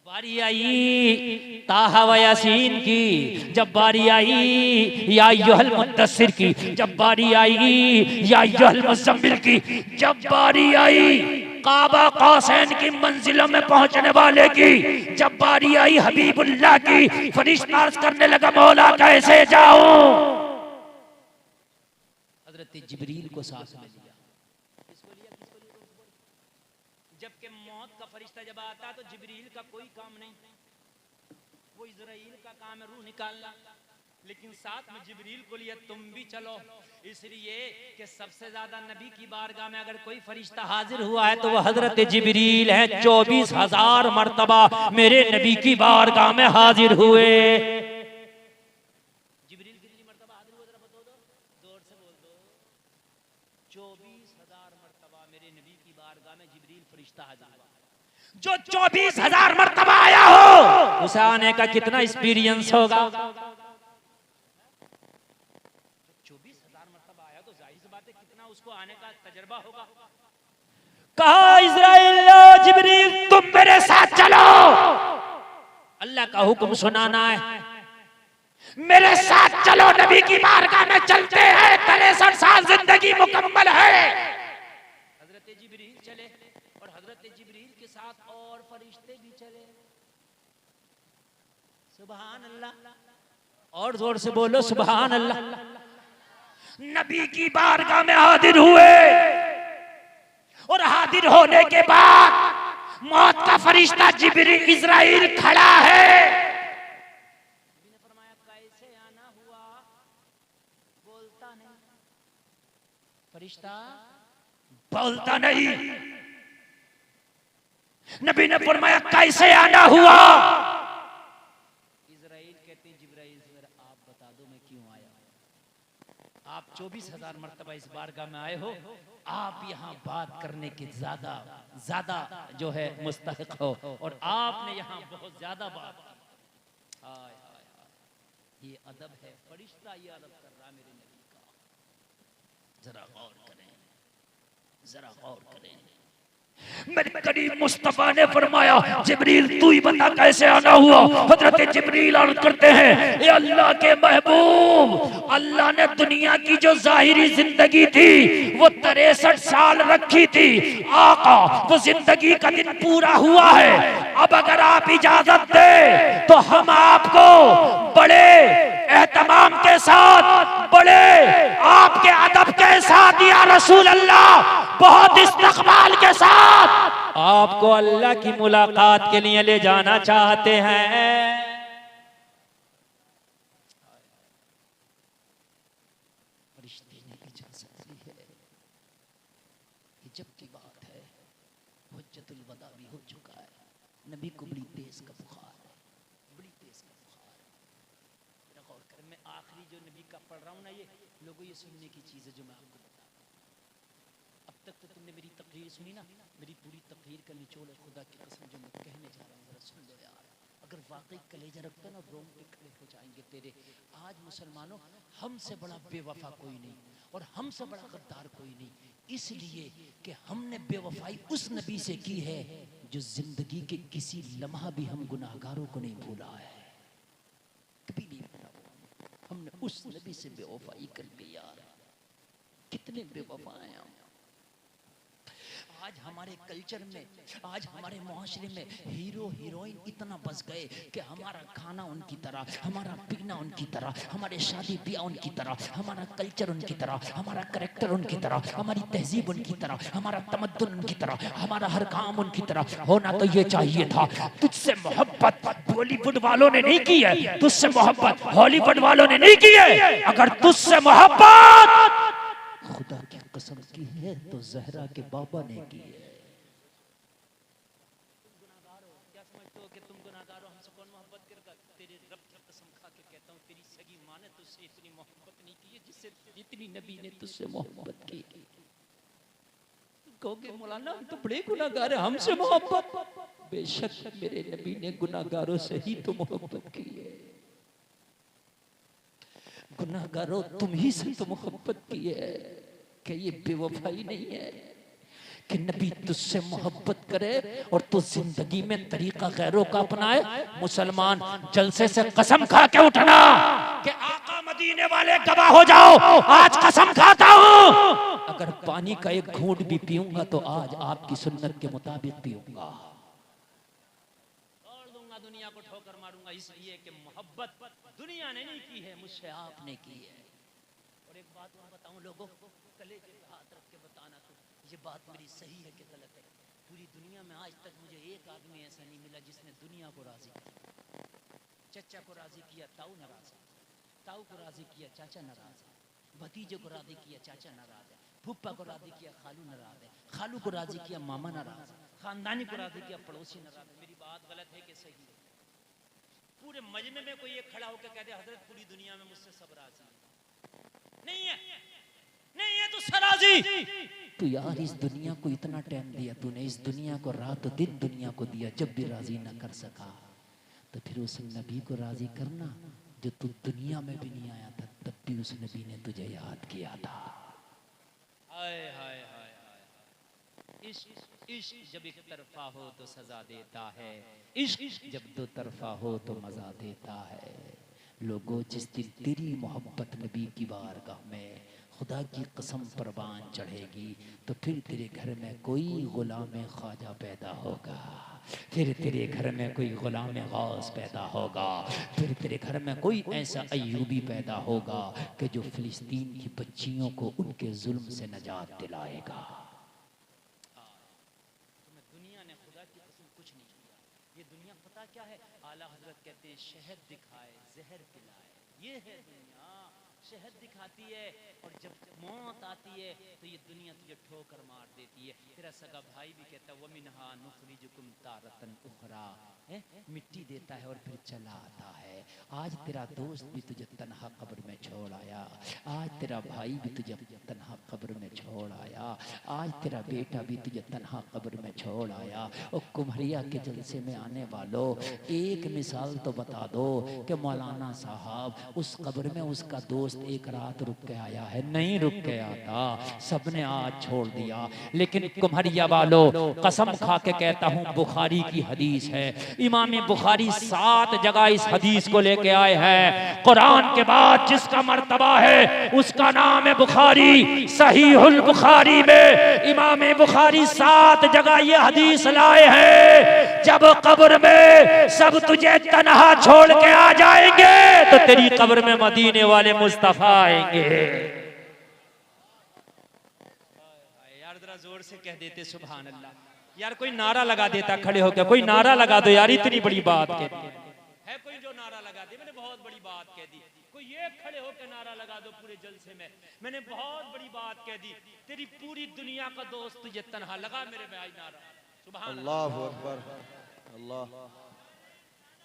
बारी आई ताहा व यासीन की, जब बारी आई या अय्युहल मुद्दस्सिर की, जब बारी आई या अय्युहल मुज़्ज़म्मिल की, जब बारी आई काबा कौसैन की मंजिलों में पहुंचने वाले की, जब बारी आई हबीबुल्लाह की, फरिश्ता अर्ज़ करने लगा मौला कैसे जाऊं। हज़रत जिब्रील को साथ में लिया। जबकि मौत का फरिश्ता जब आता तो जिब्रील का कोई काम नहीं, वो इज़राइल का काम है रूह निकालना, लेकिन साथ में जिब्रील को लिया तुम भी चलो, इसलिए कि सबसे ज्यादा नबी की बारगाह में अगर कोई फरिश्ता हाजिर हुआ है तो वह हजरत जिब्रील है। 24,000 मर्तबा मेरे नबी की बारगाह में हाजिर हुए। जिब्रील कितनी मर्तबा हाजिर हुए जरा बता दो, जोर से बोल दो। 24,000 मर्तबा मेरे नबी की बारगाह में जिब्रील फरिश्ता हाजिर हुआ। जो 24,000 मर्तबा आया हो उसे आने का कितना एक्सपीरियंस होगा। 24,000 मर्तबा आया तो जाहिर सी बात है कितना उसको आने का तजर्बा होगा। कहा इज़राइल जिब्रील तुम मेरे साथ चलो, अल्लाह का हुक्म सुनाना है, मेरे साथ चलो, नबी की बारगाह में चलते हैं, 63 साल जिंदगी मुकम्मल है। हजरत जिब्रील चले और हजरत जिब्रील के साथ और फरिश्ते भी चले। सुभान अल्लाह, और जोर से बोलो सुभान अल्लाह। नबी की बारगाह में हाजिर हुए और हाजिर होने के बाद मौत का फरिश्ता जिब्रील इज़राइल खड़ा है। नबी ने फरमाया कैसे आना हुआ, बोलता नहीं, फरिश्ता बोलता नहीं। नबी ने फरमाया कैसे आना हुआ, इज़राइल कहते जिब्राइल से आप बता दो मैं क्यों आया। आप 24,000 मर्तबा इस बारगाह में आए हो, आप यहाँ बात करने के ज्यादा जो है मुस्तहिक हो, और आपने यहाँ बहुत ज्यादा बात की। हाय हाय हाय, ये अदब है, फरिश्ता ये अदब कर रहा मेरे नबी का। जरा गौर करें, जरा गौर करें। मेरे करीम मुस्तफा ने फरमाया जिब्रील तू ही बता कैसे आना हुआ। हजरत जिब्रील अर्ज करते हैं ये अल्लाह के महबूब, अल्लाह ने दुनिया की जो जाहिरी जिंदगी थी वो 63 साल रखी थी। आका वो जिंदगी का दिन पूरा हुआ है, अब अगर आप इजाजत दे तो हम आपको बड़े एहतमाम के साथ, बड़े आपके अदब के साथ या रसूल अल्लाह बहुत इस्तकबाल के साथ आपको अल्लाह की मुलाकात के लिए ले जाना चाहते हैं। फरिश्ते ने इजाजत दी है, ये जब की बात है, हुज्जतुल वदा भी हो चुका है, नबी को बड़ी तेज का बुखार है, बड़ी तेज का बुखार है। मेरा गौर कर, मैं आखिरी जो नबी का पढ़ रहा हूँ ना, ये लोगों ये सुनने की चीज है जो मैं आपको बता। अब तक तो तुमने मेरी तकरीर सुनी ना, मेरी पूरी तकरीर का निचोड़ है खुदा की कसम जो मैं कहने जा रहा हूँ, जरा सुन लो यार। अगर वाकई कलेजा रखता ना रोंगटे खड़े हो जाएंगे तेरे। आज मुसलमानों हमसे बड़ा बेवफा कोई नहीं और हमसे बड़ा गद्दार कोई नहीं, इसलिए कि हमने बेवफाई उस नबी से की है जो जिंदगी के किसी लम्हा भी हम गुनाहगारों को नहीं भूला है, कभी नहीं भूला। हमने उस नबी से बेवफाई कर ली यार, कितने बेवफा हैं हम। आज हमारे कल्चर में, आज हमारे मुआशरे में हीरो हीरोइन इतना बस गए कि हमारा खाना उनकी तरह, हमारा पीना उनकी तरह, हमारे शादी ब्याह उनकी तरह, हमारा कल्चर उनकी तरह, हमारा करेक्टर उनकी तरह, हमारी तहजीब उनकी तरह, हमारा तमद्दुन उनकी तरह, हमारा हर काम उनकी तरह। होना तो ये चाहिए था। तुझसे मोहब्बत बॉलीवुड वालों ने नहीं की है, तुझसे मोहब्बत हॉलीवुड वालों ने नहीं की है, अगर तुझसे मोहब्बत खुदा की कसम की है तो ज़हरा के बाबा ने की है। तुम गुनाहगार हो, क्या समझते हो कि तुम गुनाहगार हो, हमसे कौन मोहब्बत करेगा? तेरे रब की कसम खा के कहता हूँ तेरी सगी माँ ने तुझसे इतनी मोहब्बत नहीं की है जिससे जितनी नबी ने तुझसे मोहब्बत की। कहोगे मौलाना हम तो बड़े गुनाहगार हैं, हमसे मोहब्बत? बेशक मेरे नबी ने गुनाहगारों से ही तो मोहब्बत की है। गुनाहगारों तुम ही से तो मोहब्बत की है, कि ये बेवफाई नहीं है? कि नबी तुझसे मोहब्बत करे और तू जिंदगी में तरीका गैरों का अपनाए। मुसलमान जलसे से कसम खा के उठना कि आका मदीने वाले गवाह हो जाओ, आज कसम खाता हूं अगर पानी का एक घूंट भी पीऊंगा तो आज आपकी सुन्नत के मुताबिक पीऊंगा। तोड़ दूंगा दुनिया को, ठोकर मारूंगा, इसलिए कि मोहब्बत दुनिया ने नहीं की है, मुझसे आपने की है। और एक बात मैं बताऊं लोगों को, कलेजे पे हाथ रख के बताना तो ये बात मेरी सही है कि गलत है। पूरी दुनिया में आज तक मुझे एक आदमी ऐसा नहीं मिला जिसने दुनिया को राजी किया। चचा को राजी किया, ताऊ नाराज है। ताऊ को राजी किया, चाचा नाराज है। भतीजे को राजी किया, चाचा नाराज है। फूफा को राजी किया, खालू नाराज है। खालू को राजी किया, मामा नाराज है। खानदानी को राजी किया, पड़ोसी नाराज है। मेरी बात गलत है कि सही है? पूरे मजमे में कोई एक खड़ा होकर कह दे हजरत पूरी दुनिया में मुझसे सब राजी है? नहीं है, नहीं है तो सराजी। तू यार इस दुनिया को इतना टाइम दिया तूने, इस दुनिया को रात दिन दुनिया को दिया, जब भी राजी ना कर सका तो फिर उस नबी को राजी करना जो तू दुनिया में भी नहीं आया था, तब भी उस नबी ने तुझे याद किया था। हाय हाय हाय हाय। इश्क जब एक तरफा हो तो सजा देता है, इश्क जब दो तरफा हो तो मजा देता है। लोगों जिस दिन तेरी मोहब्बत नबी की बारगाह में खुदा की कसम परवान चढ़ेगी तो फिर तेरे घर में कोई गुलाम ख्वाजा पैदा होगा, फिर तेरे घर में कोई गुलाम गौस पैदा होगा, फिर तेरे घर में कोई ऐसा अय्यूबी पैदा होगा कि जो फिलिस्तीन की बच्चियों को उनके जुल्म से नजात दिलाएगा। तुम्हें दुनिया ने खुदा की कसम कुछ नहीं किया। ये दुनिया पता क्या है? आला हजरत कहते हैं शहद दिखाए जहर पिलाए, ये है दुनिया। शहद दिखाती है और जब मौत आती है तो ये दुनिया तुझे ठोकर मार देती है। तेरा सगा भाई भी कहता है वमिनहा नुखरिजुकुम तारतन उखरा, मिट्टी देता है और फिर चला आता है। आज तेरा दोस्त भी तुझे तन्हा कब्र में छोड़ आया, आज तेरा भाई भी तुझे तन्हा कब्र में छोड़ आया, आज तेरा बेटा भी तुझे तन्हा कब्र में छोड़ आया। और कुम्हरिया के जलसे में आने वालों एक मिसाल तो बता दो कि मौलाना साहब उस कब्र में उसका दोस्त एक रात रुक के आया है? नहीं रुक के आता, सबने आज छोड़ दिया। लेकिन कुम्हरिया वालों कसम खा के कहता हूं, बुखारी की हदीस है, इमाम बुखारी 7 जगह इस हदीस को लेके आए हैं। कुरान के बाद जिसका मर्तबा है उसका नाम है बुखारी। सहीहुल बुखारी में इमाम बुखारी 7 जगह ये हदीस लाए हैं, जब कब्र में सब तुझे तन्हा छोड़ के आ जाएंगे तो तेरी कब्र में मदीने वाले मुस्तफा आएंगे। यार जरा जोर से कह देते सुभान अल्लाह। यार कोई नारा लगा देता खड़े होकर, कोई नारा लगा दो यार, इतनी बड़ी बात है कोई जो नारा लगा दे, मैंने बहुत बड़ी बात कह दी। कोई ये खड़े होकर नारा लगा दो पूरे जलसे में, मैंने बहुत बड़ी बात कह दी, तेरी पूरी दुनिया का दोस्त तुझे तन्हा लगा मेरे भाई नारा। सुभान अल्लाहु अकबर, अल्लाह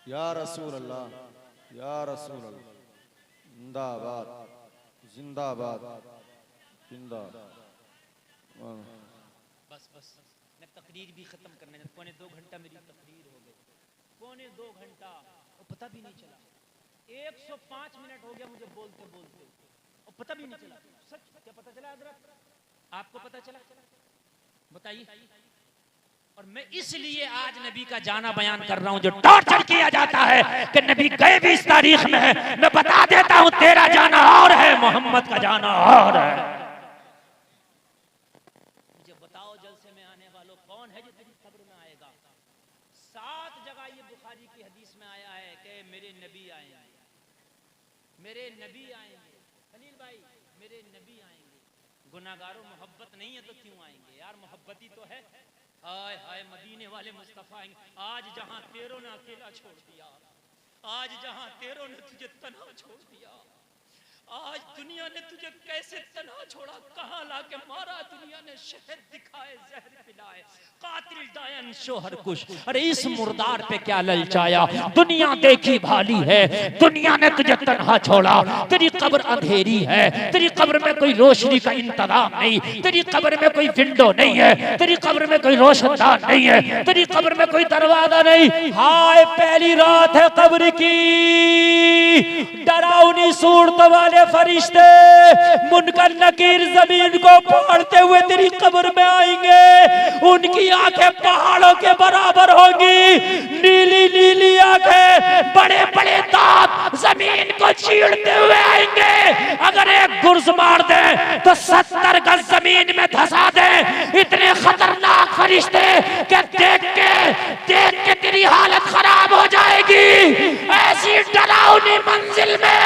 या रसूल अल्लाह, या रसूल अल्लाह, जिंदाबाद जिंदाबाद जिंदाबाद। बस बस मैं तकरीर भी खत्म करने, 2.25 घंटा मेरी तकरीर हो गई, 2.25 घंटा और पता भी नहीं चला। 105 मिनट हो गया मुझे बोलते बोलते और पता भी नहीं चला। सच क्या पता चला हजरत? आपको पता चला? बताइए। और मैं इसलिए आज नबी का जाना बयान कर रहा हूं, जो टॉर्चर किया जाता है कि नबी गए भी इस तारीख में है। मैं बता देता हूं तेरा जाना और है, मोहम्मद का जाना और है। मुझे बताओ जलसे में आने वालों कौन है जो तेरी कब्र में आएगा? 7 जगह ये बुखारी की हदीस में आया है कि मेरे नबी आएंगे, मेरे नबी आएंगे। खलील भाई मेरे नबी आएंगे। गुनाहगारों मोहब्बत नहीं है तो क्यों आएंगे यार? मोहब्बत ही तो है। हाय हाय मदीने वाले मुस्तफा आएंगे। आज जहां तेरों ने अकेला छोड़ दिया, आज जहां तेरों ने तुझे तन्हा छोड़ दिया, आज दुनिया ने तुझे कैसे तन्हा छोड़ा, कहां लाके मारा दुनिया ने, शहद दिखाए जहर पिलाए, कातिल दायन शोहर कुश। अरे इस मुर्दार पे क्या ललचाया? दुनिया देखी भाली है, दुनिया ने तुझे तन्हा छोड़ा। तेरी कब्र अंधेरी है, तेरी कब्र में कोई रोशनी का इंतजाम नहीं, तेरी कब्र में कोई विंडो नहीं है, तेरी कब्र में कोई रोशनदान नहीं है, तेरी कब्र में कोई दरवाजा नहीं। हाय पहली रात है कब्र की, डरा डरावनी सूरत वाले फरिश्ते मुनकर नकीर जमीन को फाड़ते हुए तेरी कब्र में आएंगे। उनकी आंखें पहाड़ों के बराबर होंगी, नीली नीली आंखें, बड़े बड़े दांत जमीन को चीरते हुए आएंगे। अगर एक गुर्ज मार दे तो 70 गज जमीन में धंसा दे। इतने खतरनाक फरिश्ते कि देख के तेरी हालत खराब हो जाएगी। ऐसी डरावनी मंजिल में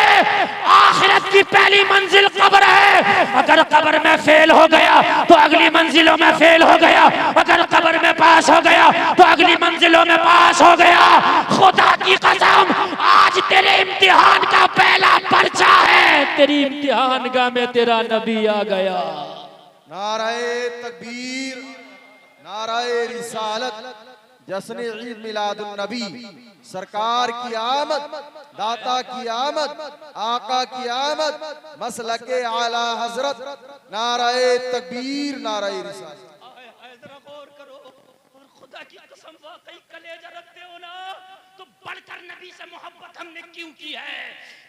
आखिरत की पहली मंजिल कब्र है। अगर कब्र में फेल हो गया तो अगली मंजिलों में फेल हो गया, अगर कब्र में पास हो गया तो अगली मंजिलों में पास हो गया। खुदा की कसम, आज तेरे इम्तिहान का पहला पर्चा है। तेरी इम्तिहान का में तेरा नबी आ गया। नाराए तकबीर, नाराए रिसालत, जश्न ईद मिलादुन नबी, सरकार की आमद, दाता की आमद, आका की आमद, मसलके आला हजरत। नाराए तकबीर, नाराए रिसालत। जरा गौर करो, और खुदा की कसम वाकई कलेजा रखते हो ना, तो बढ़कर नबी से मोहब्बत हमने क्यों की है?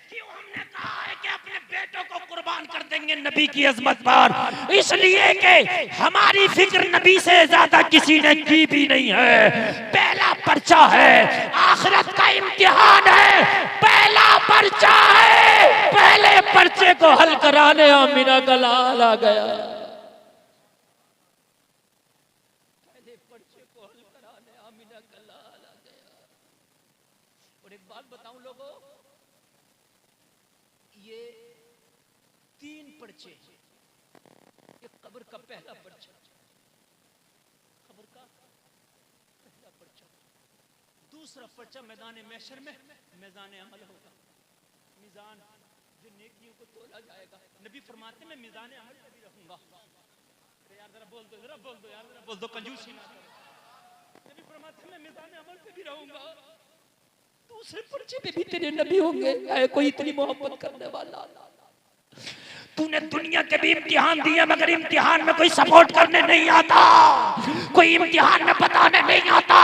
क्यों हमने कहा है कि अपने बेटों को कुर्बान कर देंगे नबी की अजमत पर? इसलिए कि हमारी फिक्र नबी से ज्यादा किसी ने की भी नहीं है। पहला पर्चा है, आखिरत का इम्तिहान है, पहला पर्चा है। पहले पर्चे को हल कराने आमिना का लाल आ गया। पहले पर्चे को हल कराने आमिना का लाल आ गया। और एक बात बताऊं लोगों, ये 3 पर्चे, ये कब्र का पहला पर्चा, कब्र का पहला पर्चा। दूसरा पर्चा मैदान महशर में मैदान अमल होगा। मीज़ान जो नेकियों को तोला जाएगा। नबी फरमाते मैं मीज़ान अमल पे भी रहूंगा। अरे यार जरा बोल दो, जरा बोल दो यार, जरा बोल दो, कंजूसी ना करो। नबी फरमाते मैं मीज़ान अमल पे भी रहूंगा। दूसरे पर्चे पे भी तेरे नबी होंगे। ऐ कोई इतनी मोहब्बत करने वाला, तूने दुनिया के भी इम्तिहान दिए मगर इम्तिहान में कोई सपोर्ट करने नहीं आता, कोई इम्तिहान में बताने नहीं आता।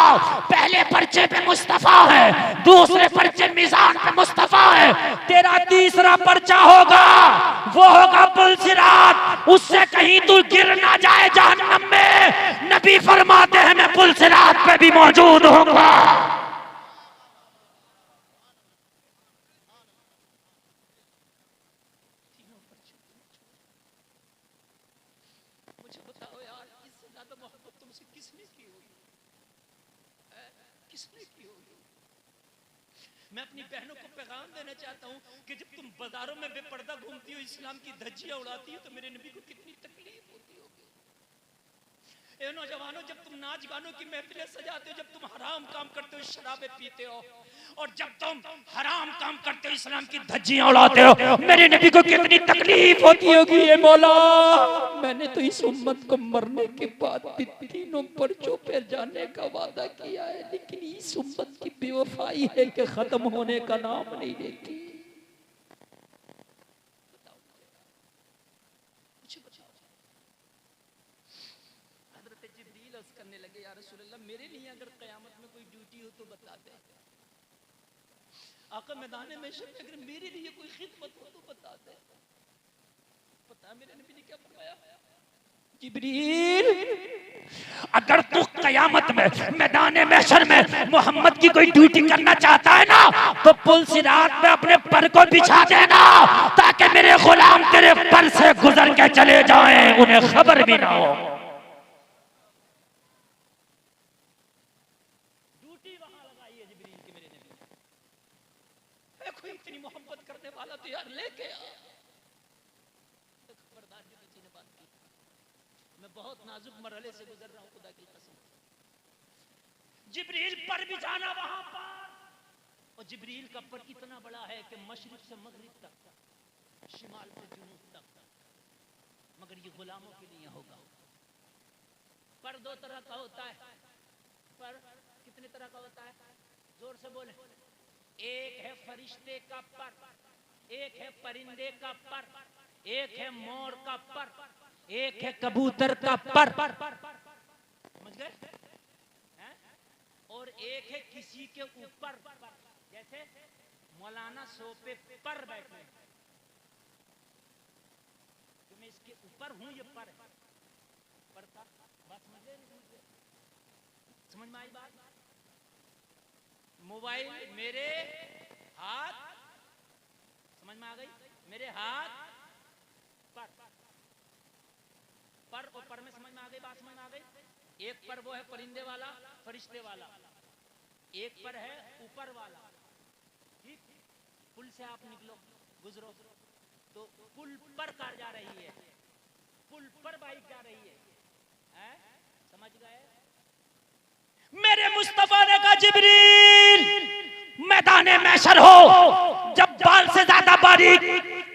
पहले पर्चे पे मुस्तफा है, दूसरे पर्चे मीज़ान पे मुस्तफा है। तेरा तीसरा पर्चा होगा, वो होगा पुल सिरात। उससे कहीं तू गिर ना जाए जहन्नम में। नबी फरमाते हैं मैं पुल सिरात पे भी मौजूद होऊंगा। मैं अपनी बहनों को पैगाम देना चाहता हूँ कि जब तुम बाजारों में बेपर्दा घूमती हो, इस्लाम की धज्जियां उड़ाती हो, तो मेरे नबी को कितनी तकलीफ होती होगी। ए नौजवानों, जब तुम नाच गानों की महफिलें सजाते हो, जब तुम हराम काम करते हो, शराबें पीते हो, और जब तुम हराम काम करते हो, इस्लाम की धज्जियां उड़ाते हो, मेरे नबी को कितनी तकलीफ होती होगी। ये मौला, मैंने तो इस उम्मत को मरने के बाद भी 3 पर्चों पे जाने का वादा किया है, लेकिन इस उम्मत की बेवफाई है कि खत्म होने का नाम नहीं लेती। करने लगे, या रसूल अल्लाह, मेरे लिए अगर क़यामत में कोई ड्यूटी हो तो बता दे। आका मैदान में अगर मेरे लिए कोई खिदमत हो तो बता दे। पता है मेरे नबी ने क्या फरमाया? जिब्रील, अगर तू क़यामत में मैदान महशर में मोहम्मद की कोई ड्यूटी करना चाहता है ना, तो पुल सिरात में अपने पर को बिछा देना, ताकि मेरे गुलाम तेरे पर से गुजर के चले जाएं, उन्हें खबर भी ना हो। इतनी मोहब्बत करने वाला तो यार लेके आ। खबरदार जो किसी ने बात की, मैं बहुत नाजुक मरहले से गुजर रहा हूँ, खुदा की कसम। जिब्रील पर भी जाना वहां पर, और जिब्रील का पर इतना बड़ा है कि मशरिक से मगरिब तक, शिमाल से जुनूब तक, मगर ये गुलामों के लिए होगा। पर 2 तरह का होता है। पर कितने तरह का होता है? जोर से बोले। एक है फरिश्ते का पर, एक है परिंदे का पर, एक है मोर का पर, एक है कबूतर का पर, समझ गए? और एक है किसी के ऊपर, जैसे मौलाना सोफे पर बैठे हैं, तो मैं इसके ऊपर हूं, ये पर है, पर का बात समझ में आई बात? मोबाइल मेरे हाथ, समझ में आ गई? मेरे हाथ पर, पर और पर में समझ में आ गई बात? समझ में आ गई? एक पर वो है परिंदे वाला, फरिश्ते वाला, एक पर है ऊपर वाला, ठीक? पुल से आप निकलो, गुजरो, तो पुल पर कार जा रही है, पुल पर बाइक जा रही है, समझ गए? मेरे मुस्तफा ने कहा जिब्रील मैदाने महशर हो, जब बाल से ज्यादा बारीक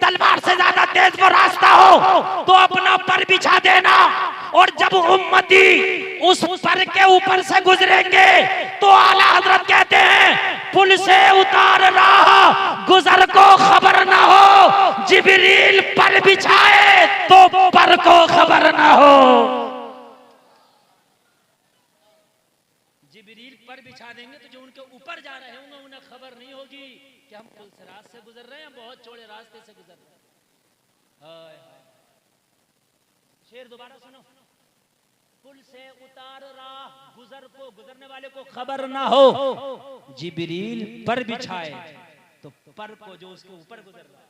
तलवार से ज्यादा तेज वो रास्ता हो तो अपना पर बिछा देना, और जब उम्मती उस पर के ऊपर से गुजरेंगे तो आला हजरत कहते हैं पुल से उतार रहा गुजर को खबर ना हो, जिब्रील पर बिछाए तो पर को खबर ना हो। जिब्रील पर बिछा देंगे तो जो उनके ऊपर जा रहे होंगे उन्हें खबर नहीं होगी कि हम पुल से रास्ते से गुजर रहे हैं, बहुत चौड़े रास्ते से गुजर रहे हैं। शेर दोबारा सुनो, पुल से उतार रहा गुजर को, गुजरने वाले को खबर ना हो, जिब्रील पर बिछाए तो पर को जो उसके ऊपर गुजर रहा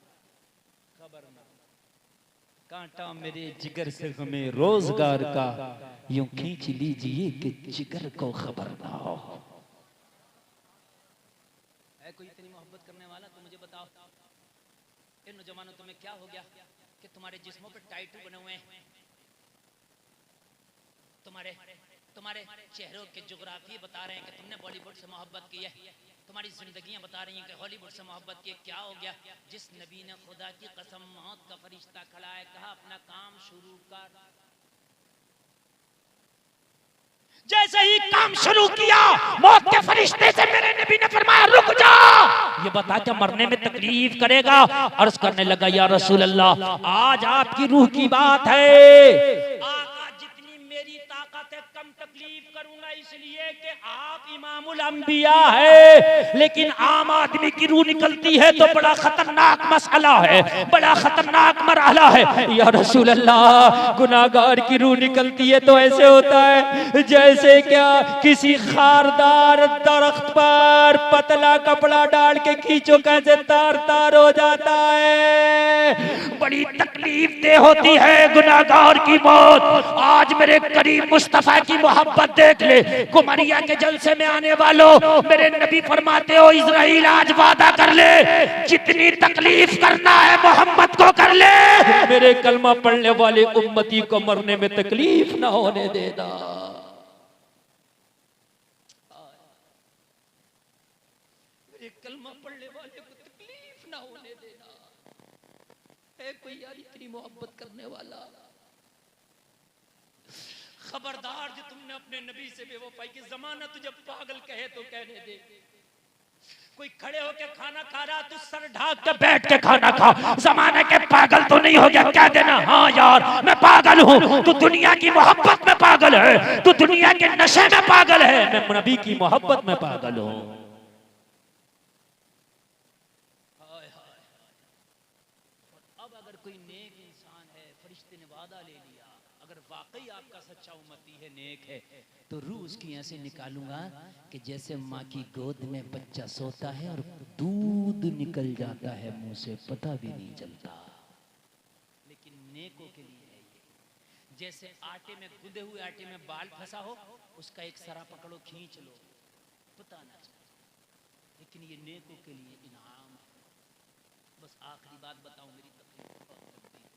खबर ना हो। कांटा मेरे जिगर से हमें रोजगार का यूं खींच लीजिए कि जिगर को खबर ना हो। है कोई इतनी मोहब्बत करने वाला तो मुझे बताओ, इन नौजवानों तुम्हें क्या हो गया कि तुम्हारे जिस्मों पे टाइटू बने हुए हैं, तुम्हारे चेहरों के जोग्राफी बता रहे हैं कि तुमने बॉलीवुड से मोहब्बत की है, तुम्हारी जिंदगियां बता रही हैं कि हॉलीवुड से मोहब्बत की है। क्या हो गया? जिस नबी ने खुदा की कसम मौत का फरिश्ता खड़ा है, कहा अपना काम शुरू कर, जैसे ही काम शुरू किया मौत के फरिश्ते से मेरे नबी ने फरमाया रुक जा, ये बता क्या मरने में तकलीफ करेगा? अर्ज करने लगा या रसूल अल्लाह आज आपकी रूह की बात है, आका जितनी मेरी ताकत है कम तकलीफ करूंगा, इसलिए कि आप इमामुल अंबिया है, लेकिन आम आदमी की रूह निकलती है तो बड़ा खतरनाक मसला है, बड़ा खतरनाक मरहला है। या रसूल अल्लाह गुनाहगार की रूह निकलती है तो ऐसे होता है जैसे क्या किसी खारदार दरख्त पर पतला कपड़ा डाल के खींचो कैसे तार तार हो जाता है, बड़ी तकलीफ दे होती है गुनाहगार की मौत। आज मेरे करीम मुस्तफा की मोहब्बत देख ले, कुमरिया के जलसे में आने वालों, मेरे नबी फरमाते हो इजराइल आज वादा कर ले जितनी तकलीफ करना है मोहम्मद को कर ले, मेरे कलमा पढ़ने वाले उम्मती को मरने में तकलीफ ना होने देना। कलमा पढ़ने वाले को तकलीफ ना होने देना। है कोई यार इतनी मोहब्बत करने वाला? खबरदार जो तुमने अपने नबी से बेवफाई की, जमाना तुझे पागल कहे तो कहने दे। कोई खड़े होके खाना खा रहा तू सर ढाक के बैठ के खाना खा, जमाने के पागल तो नहीं हो गया? कह देना हाँ यार मैं पागल हूँ, तू दुनिया की मोहब्बत में पागल है, तू दुनिया के नशे में पागल है, मैं नबी की मोहब्बत में पागल हूँ। अब अगर कोई नेक इंसान है, फरिश्ते ने वादा ले लिया, अगर वाकई आपका सच्चा उम्मती है, नेक है, तो रूह उसकी ऐसे निकालूंगा कि जैसे माँ की गोद में बच्चा सोता है और दूध निकल जाता है मुंह से, पता भी नहीं चलता। लेकिन नेकों के लिए है ये, जैसे आटे में, गुदे हुए आटे में बाल फंसा हो, उसका एक सरा पकड़ो खींच लो, पता ना चले। लेकिन ये नेकों के लिए इनाम है। बस आखिरी बात बताऊं, मेरी तकलीफ बहुत लगती है,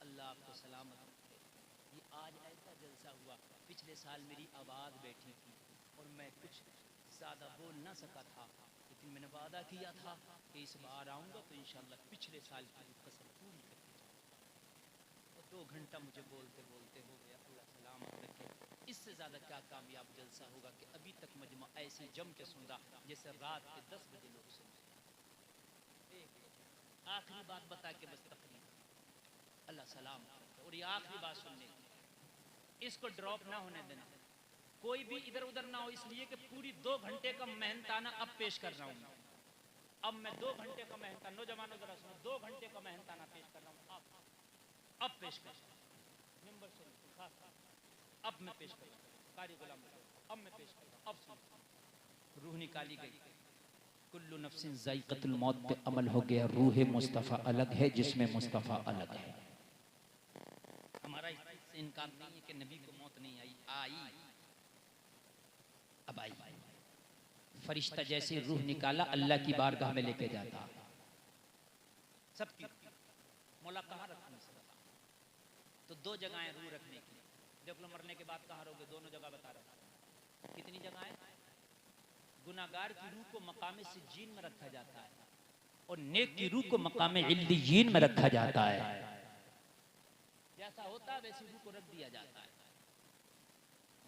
अल्लाह आपको सलामत रखे। ये आज ऐसा जलसा हुआ, पिछले साल मेरी आवाज़ बैठी थी और मैं कुछ ज़्यादा बोल ना सका था, लेकिन मैंने वादा किया था कि इस बार आऊँगा तो इंशाल्लाह पिछले साल की कसम पूरी करके जाऊँगा। और 2 घंटा मुझे बोलते बोलते हो गया, अल्लाह सलामत रखे। इससे ज़्यादा क्या कामयाब जलसा होगा कि अभी तक मजमा ऐसे जम के सुना जैसे रात के 10 बजे लोग सुनते। आखिरी बात बता के बस तकरीर, अल्लाह सलाम। और ये आखिरी बात सुनने, इसको ड्रॉप ना होने देना, कोई भी इधर उधर ना हो, इसलिए कि पूरी 2 घंटे का मेहनताना अब पेश कर रहा हूं। अब मैं 2 घंटे का मेहनता, नौजवानों जरा सुनो, 2 घंटे का मेहनताना पेश कर रहा हूँ। अब पेश कर रहा हूँ, मेंबर से अब मैं पेश कर रहा हूँ, कारी गुलाम, अब मैं पेश कर रहा हूँ। अब सुन, रूह निकाली गई, कुल्लु नफ्सिन ज़ाइक़तुल मौत पे अमल हो गया। रूह मुस्तफ़ा अलग है, जिसमें मुस्तफ़ा अलग है। हमारा इससे इनकार नहीं है कि नबी को मौत नहीं आई, आई, अब आई। फरिश्ता जैसे रूह निकाला, अल्लाह की बारगाह में लेके जाता। सबकी मौला कहाँ रखने से बता, तो 2 जगहें रूह रखने की। देख लो मरने के बाद कहाँ रहोगे, दोनों जगह बता रहा। कितनी जगहें? गुनाहगार की रूह को मकाम सिज्जीन में रखा जाता है और नेक की रूह को मकाम इल्लियीन में रखा जाता है। जैसा होता है वैसी रूह को रख दिया जाता है।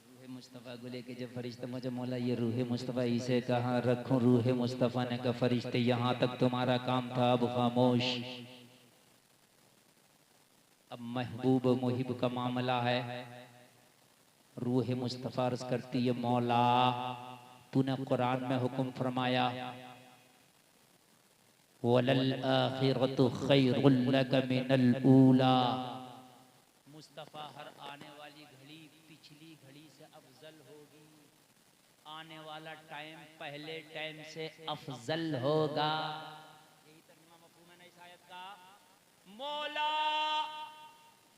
रूह मुस्तफ़ा को लेके जब फरिश्ता, मुझे मौला ये रूह मुस्तफ़ा इसे कहाँ रखूं? रूह मुस्तफ़ा ने कहा, फरिश्ते यहाँ तक तुम्हारा काम था, अब खामोश। अब महबूब मुहिब का मामला है। रूह मुस्तफ़ा अर्ज़ करती है, मौला तूने कुरान में हुक्म फरमाया, वलल आखिरतु खैरुल लक मिनल ऊला। मुस्तफ़ा हर आने वाली घड़ी पिछली घड़ी से अफजल होगी, आने वाला टाइम पहले टाइम से अफजल होगा। यही तर्जुमा मफ़हूम है ना इस आयत का। मौला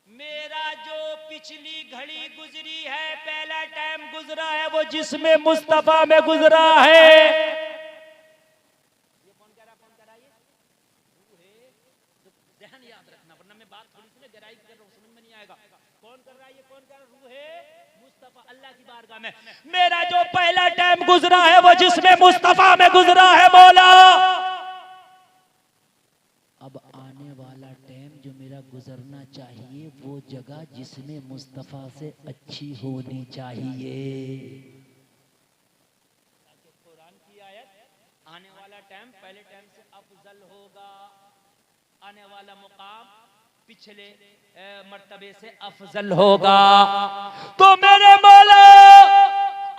मेरा जो पिछली घड़ी गुजरी है, पहला टाइम गुजरा है, वो जिसमें मुस्तफा में गुजरा है। ये कौन कह रहा, कौन कह रहा? ये रूह है, तो ध्यान याद रखना, वरना मैं बात थोड़ी सी गहराई कर रहा हूँ, समझ में नहीं आएगा। कौन कर रहा है ये, कौन कह रहा? रूह है मुस्तफा, अल्लाह की बारगाह में मेरा जो पहला टाइम गुजरा है, वो जिसमें मुस्तफा में गुजरा है। मौला अब आने वाला टाइम जो मेरा गुजरना चाहिए, वो जगह जिसमें मुस्तफ़ा से अच्छी होनी चाहिए। कुरान की आयत, आने वाला टाइम पहले टाइम से अफजल होगा, आने वाला मुकाम पिछले मर्तबे से अफजल होगा। तो मेरे मौला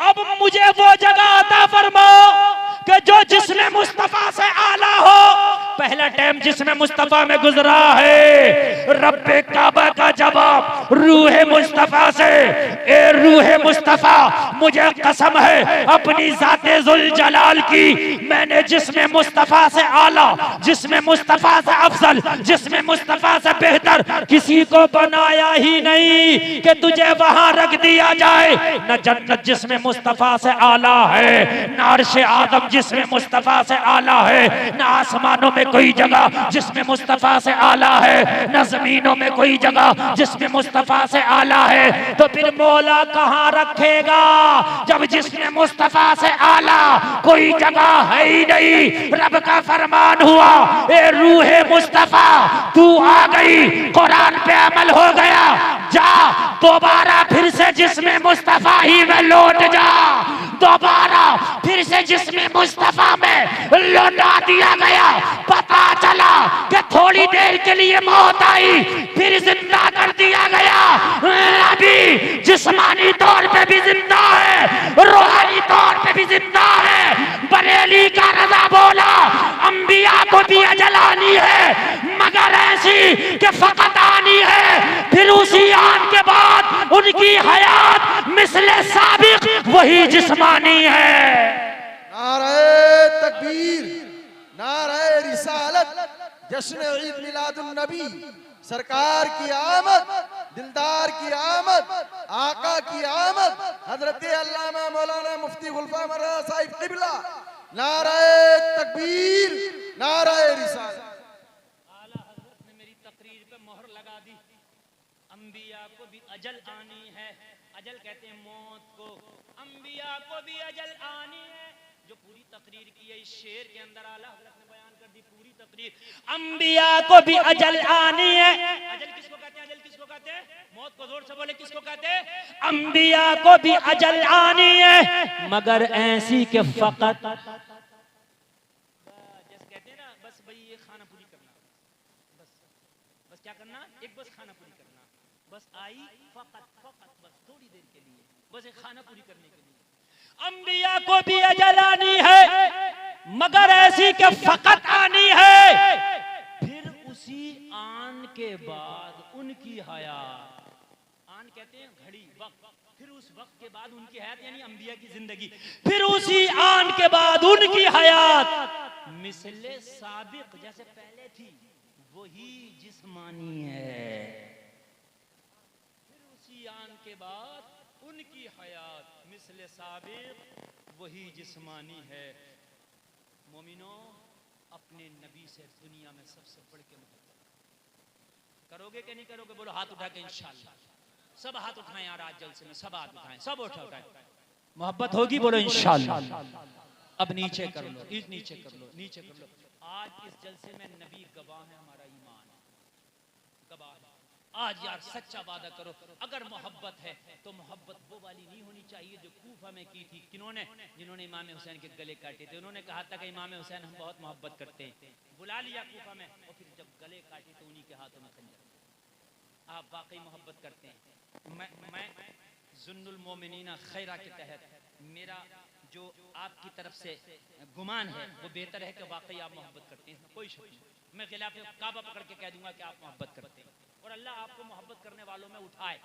अब मुझे वो जगह अता फरमा कि जो जिसमें मुस्तफ़ा से आला हो। पहला टाइम जिसमें मुस्तफ़ा में गुजरा है, रब्बे काबा का जवाब रूह मुस्तफ़ा से, ए रूह मुस्तफ़ा मुझे कसम है अपनी ज़ाते ज़ुल जलाल की, मैंने जिसमें मुस्तफ़ा से आला, जिसमें मुस्तफ़ा से अफजल, जिसमें मुस्तफ़ा से बेहतर किसी को बनाया ही नहीं कि तुझे वहां रख दिया जाए। न जन्नत जिसमें मुस्तफ़ा से आला है, न अर्श आदम जिसमें मुस्तफ़ा से आला है, न आसमानों में कोई जगह जिसमें मुस्तफ़ा से आला है, न जमीनों में कोई जगह जिसमें मुस्तफ़ा से आला है। तो फिर मौला कहाँ रखेगा जब जिसमें मुस्तफ़ा से आला कोई जगह है ही नहीं। रब का फरमान हुआ, ए रूह मुस्तफ़ा तू आ गई, कुरान पे अमल हो गया, जा दोबारा फिर से जिसमें मुस्तफ़ा ही में लौट जा। दोबारा फिर से जिसमें मुस्तफ़ा में लौटा दिया गया। पता चला कि थोड़ी देर के लिए मौत आई, फिर जिंदा कर दिया गया। अभी जिस्मानी तौर पे भी जिंदा है, रूहानी तौर पे भी जिंदा है। बरेली का रज़ा बोला, अंबिया को भी अजल आनी है, मगर ऐसी कि फकत आनी है। फिर उसी आन के बाद उनकी हयात मिसले साबिक वही जिस्मानी है। नारे तकबीर, नारे रिसालत, जश्न ईद मिलादुन नबी, सरकार की आमद, दिलदार की आमद, आका की आमद, हजरत अल्लामा मौलाना मुफ्ती गुलफाम मौलाना साहिब क़िबला। नारे तकबीर, नारे रिसालत। आला हज़रत ने मेरी तकरीर पे मोहर लगा दी। अंबिया को भी अजल आनी है, अजल कहते हैं मौत को, अंबिया को भी अजल आनी है। जो पूरी तकरीर की है इस शेर के अंदर आला हज़रत ने बयान कर दी पूरी तकरीर। अंबिया को भी अजल आनी है। अजल किसको कहते हैं? अजल किसको कहते हैं? मौत को जोर से बोले, किसको कहते हैं? अंबिया को भी अजल आनी है, मगर ऐसी के फकत, जैसे कहते हैं ना, बस भाई ये खाना पूरी करना, बस बस क्या करना, एक बस खाना पूरी करना, बस आई फकत फकत, बस थोड़ी देर के लिए, बस एक खाना पूरी करने के लिए। अंबिया को भी अजल आनी है, मगर ऐसी के फकत आनी है। फिर उसी आन के बाद उनकी हयात, आन कहते हैं घड़ी, वक्त, फिर उस वक्त के बाद उनकी हयात यानी अंबिया की जिंदगी, फिर उसी आन के बाद उनकी हयात मिसले साबिक, जैसे पहले थी वही जिस्मानी है। फिर उसी आन के बाद उनकी हयात मिसले साबिक वही जिस्मानी है। मोमिनो, अपने नबी से दुनिया में सबसे बढ़ के मोहब्बत करोगे कि नहीं करोगे? बोलो हाथ उठा के इंशाअल्लाह। सब हाथ उठाएं यार, आज जलसे में सब हाथ उठाएं, सब उठाएं। मोहब्बत होगी? बोलो इंशाअल्लाह। अब नीचे कर लो, नीचे कर लो, नीचे कर लो। आज इस जलसे में नबी गवाह है, हमारा ईमान गवाह है। आज यार सच्चा वादा करो, अगर मोहब्बत है तो मोहब्बत वो वाली नहीं होनी चाहिए जो कूफा में की थी। किन्होंने? जिन्होंने इमाम हुसैन के गले काटे थे। उन्होंने कहा था कि इमाम हुसैन हम बहुत मोहब्बत करते हैं, बुला लिया कूफा में, और फिर जब गले काटे तो उन्हीं के हाथों में खंजर। आप वाकई मोहब्बत करते हैं? मैं जुन्नुल मोमिनीना खैरा के तहत मेरा जो आपकी तरफ से गुमान है वो बेहतर है कि वाकई आप मोहब्बत करते हैं, कोई शक नहीं। मैं खिलाफ काबा पकड़ के कह दूंगा कि आप मोहब्बत करते हैं, और अल्लाह आपको मोहब्बत करने वालों में उठाए।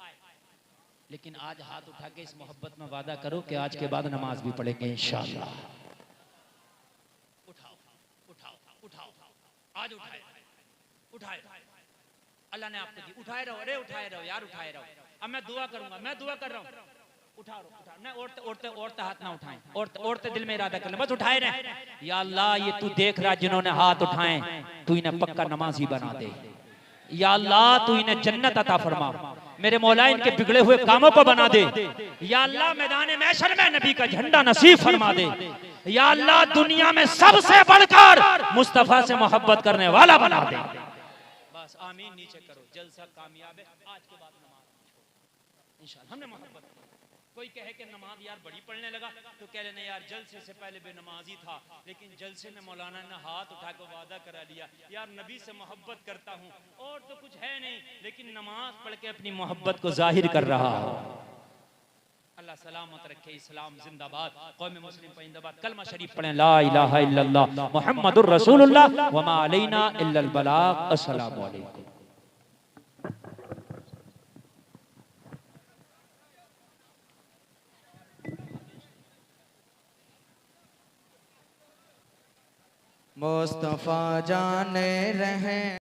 लेकिन आज हाथ उठा के इस मोहब्बत में वादा करो कि आज के बाद नमाज भी पढ़ेंगे इंशाअल्लाह। उठाओ उठाओ उठाओ, आज उठाए उठाए, अल्लाह ने आपको दी, उठाए रहो, अरे उठाए रहो यार, उठाए रहो। अब मैं दुआ करूंगा, मैं दुआ कर रहा हूँ, उठा लो, उठा नहीं, औरते हाथ ना उठाएं, औरते दिल में इरादा कर ले, बस उठाए रहे। या अल्लाह, ये तू देख रहा जिन्होंने हाथ उठाए, तू इन्हें पक्का नमाजी बना दे। या अल्लाह, तू इन्हें जन्नत अता फरमा। मेरे मौला इनके बिगड़े हुए कामों को बना दे। या अल्लाह, मैदान महशर में नबी का झंडा नसीब फरमा दे। या अल्लाह, दुनिया में सबसे बढ़कर मुस्तफा से मोहब्बत करने वाला बना दे। बस आमीन। नीचे करो, जलसा कामयाब है। आज के बाद नमाज इंशाअल्लाह हमने मोहब्बत। कोई कहे कि नमाज यार बड़ी पढ़ने लगा, तो कह लेना यार जलसे से पहले बेनमाजी था, लेकिन जलसे में मौलाना ने हाथ उठा के वादा करा लिया, यार नबी से मोहब्बत करता हूँ, और तो कुछ है नहीं, लेकिन नमाज पढ़ के अपनी मोहब्बत को जाहिर कर रहा है। अल्लाह सलामत रखे, इस्लाम जिंदाबाद, कौम मुस्लिम जिंदाबाद। कलमा शरीफ पढ़ें, ला इलाहा इल्लल्लाह मुहम्मदुर रसूलुल्लाह व मा अलैना इल्लल बलाग। अस्सलामु अलैकुम। मुस्तफा जाने रहे